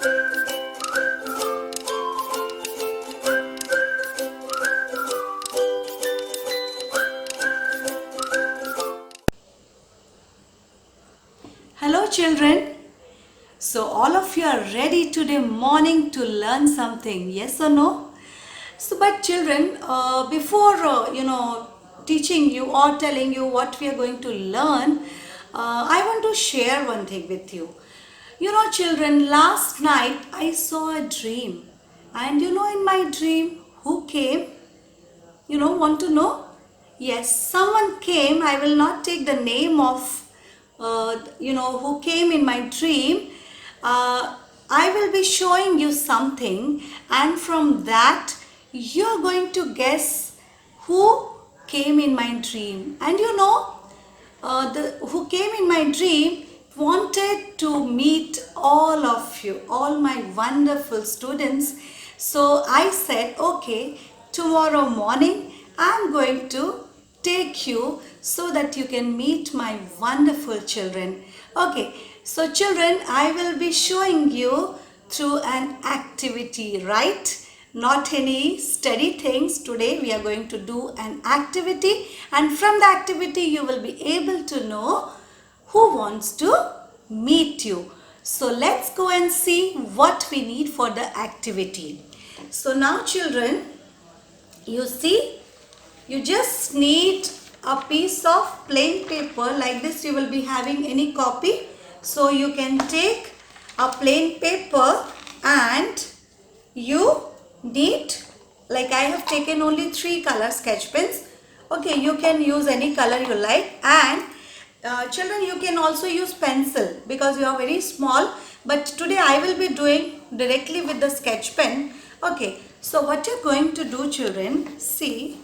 Hello children. So all of you are ready today morning to learn something, yes or no? So but children, before teaching you or telling you what we are going to learn, I want to share one thing with you. You know children, last night I saw a dream, and in my dream who came? Want to know? Yes, someone came. I will not take the name of who came in my dream. I will be showing you something, and from that you're going to guess who came in my dream. And the who came in my dream wanted to meet all of you, all my wonderful students. So I said, okay, tomorrow morning I'm going to take you so that you can meet my wonderful children. Okay, so children, I will be showing you through an activity, right? Not any study things. Today we are going to do an activity, and from the activity you will be able to know who wants to meet you. So let's go and see what we need for the activity. So now children, you see, you just need a piece of plain paper like this. You will be having any copy. So you can take a plain paper, and you need, like I have taken only 3 color sketch pens. Okay, you can use any color you like, and children, you can also use pencil because you are very small, but today I will be doing directly with the sketch pen. Okay, so what you're going to do children, see,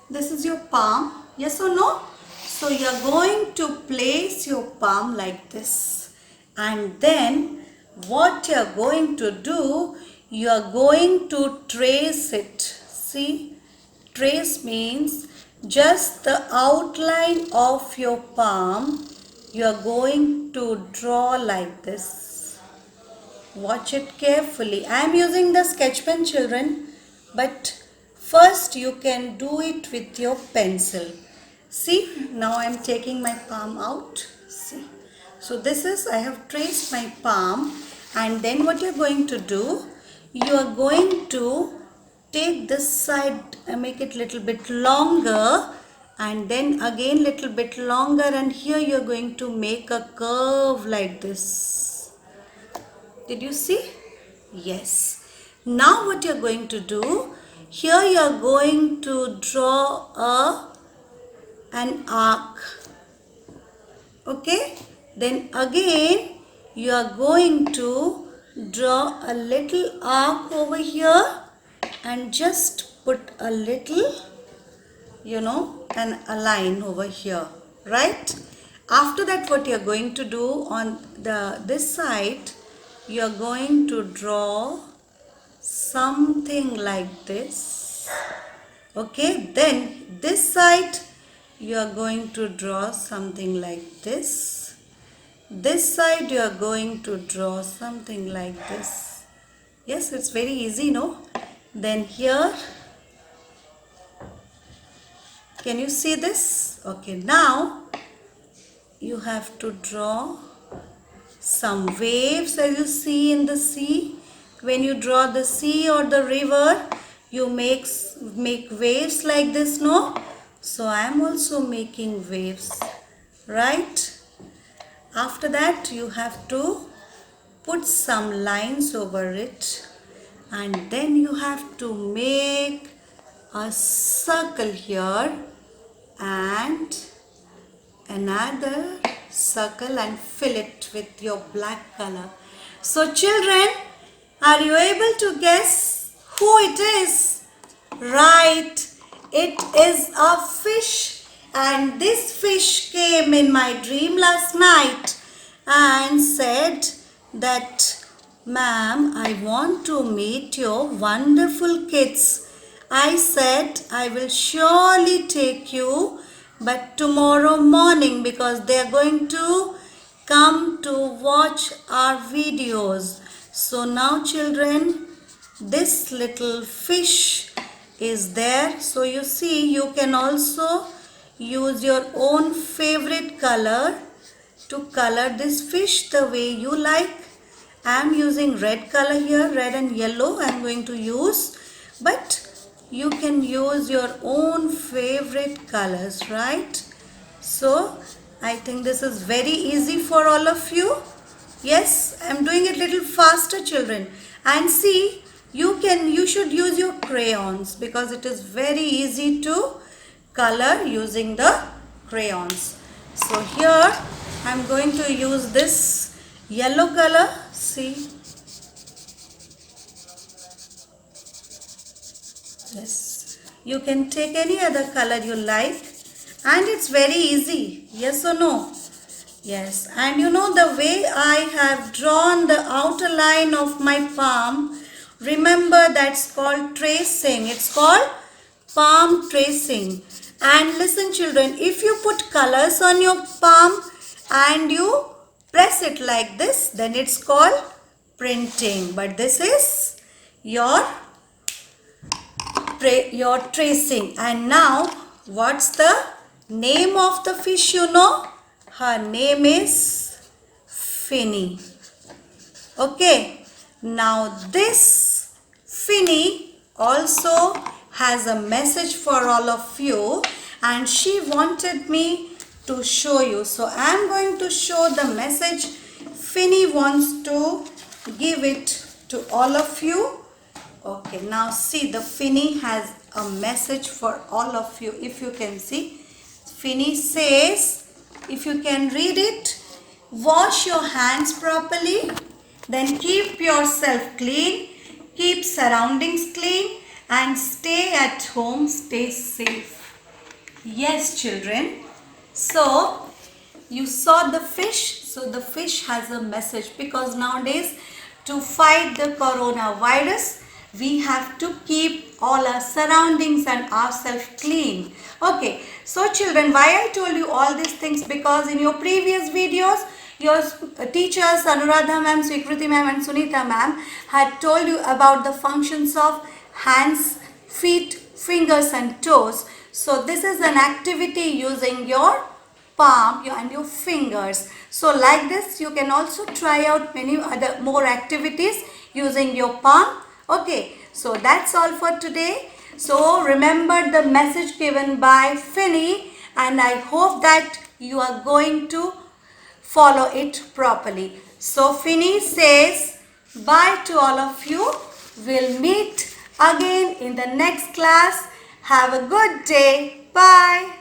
this is your palm, yes or no? So you're going to place your palm like this, and then what you're going to do, you're going to trace it. See, trace means just the outline of your palm you're going to draw like this. Watch it carefully. I am using the sketch pen children, but first you can do it with your pencil. See, now I am taking my palm out. See, so this is, I have traced my palm, and then what you're going to do, you are going to take this side and make it little bit longer, and then again little bit longer, and here you are going to make a curve like this. Did you see? Yes. Now what you are going to do, here you are going to draw an arc. Okay, then again you are going to draw a little arc over here, and just put a little a line over here, right? After that, what you are going to do on this side, you are going to draw something like this. Okay, then this side you are going to draw something like this. This side you are going to draw something like this. Yes, it's very easy, no? Then here, can you see this? Okay, now you have to draw some waves as you see in the sea. When you draw the sea or the river, you make waves like this, no? So I am also making waves, right? After that, you have to put some lines over it, and then you have to make a circle here and another circle and fill it with your black color. So children, are you able to guess who it is? Right, it is a fish, and this fish came in my dream last night and said that, "Ma'am, I want to meet your wonderful kids." I said, "I will surely take you, but tomorrow morning, because they are going to come to watch our videos." So now children, this little fish is there. So you see, you can also use your own favorite color to color this fish the way you like. I am using red color here, red and yellow I am going to use, but you can use your own favorite colors, right? So I think this is very easy for all of you. Yes, I am doing it little faster children. And see, you should use your crayons because it is very easy to color using the crayons. So here I am going to use this yellow color. See, yes, you can take any other color you like, and it's very easy. Yes or no? Yes, and you know the way I have drawn the outer line of my palm, remember that's called tracing. It's called palm tracing. And listen children, if you put colors on your palm and you press it like this, then it's called printing. But this is your tracing. And now, what's the name of the fish you know? Her name is Finny. Okay. Now this Finny also has a message for all of you, and she wanted me to show you. So I am going to show the message Finny wants to give it to all of you. Okay, now see, the Finny has a message for all of you. If you can see, Finny says, if you can read it, wash your hands properly, then keep yourself clean, keep surroundings clean, and stay at home, stay safe. Yes, children. So, you saw the fish. So, the fish has a message, because nowadays to fight the coronavirus, we have to keep all our surroundings and ourselves clean. Okay, so children, why I told you all these things, because in your previous videos, your teachers Anuradha ma'am, Swikriti ma'am and Sunita ma'am had told you about the functions of hands, feet, fingers and toes. So this is an activity using your palm and your fingers. So like this, you can also try out many other more activities using your palm. Okay, so that's all for today. So remember the message given by Finny, and I hope that you are going to follow it properly. So Finny says bye to all of you. We'll meet again in the next class. Have a good day. Bye.